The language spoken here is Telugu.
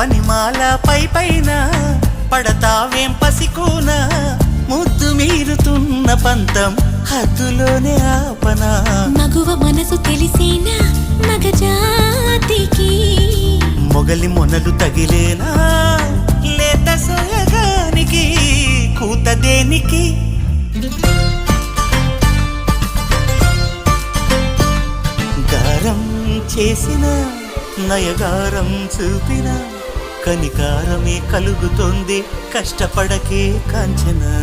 పనిమాల పైన పడతావేం పసికోనా ముద్దు మీరుతున్న పంతం హద్దులోనే ఆపనా మగువ మనసు తెలిసేనా మగజాతికి మొగలి మొనలు తగిలేనా లేత సోయగానికి కూత దేనికి గారం చేసిన నయగారం చూపిన కనికారమే కలుగుతోంది కష్టపడకే కాంచనా